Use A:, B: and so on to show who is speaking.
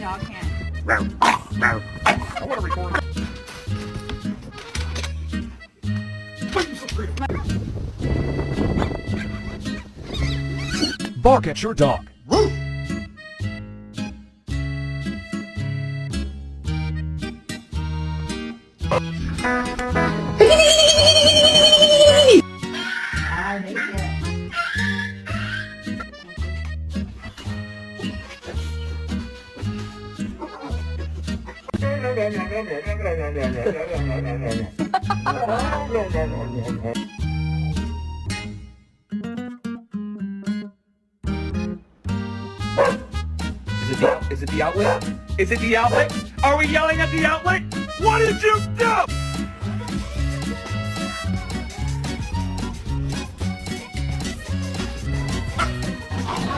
A: dog can.
B: I want to record.
C: Bark at your dog.
B: Is it the outlet? Is it the outlet? Are we yelling at the outlet? What did you do?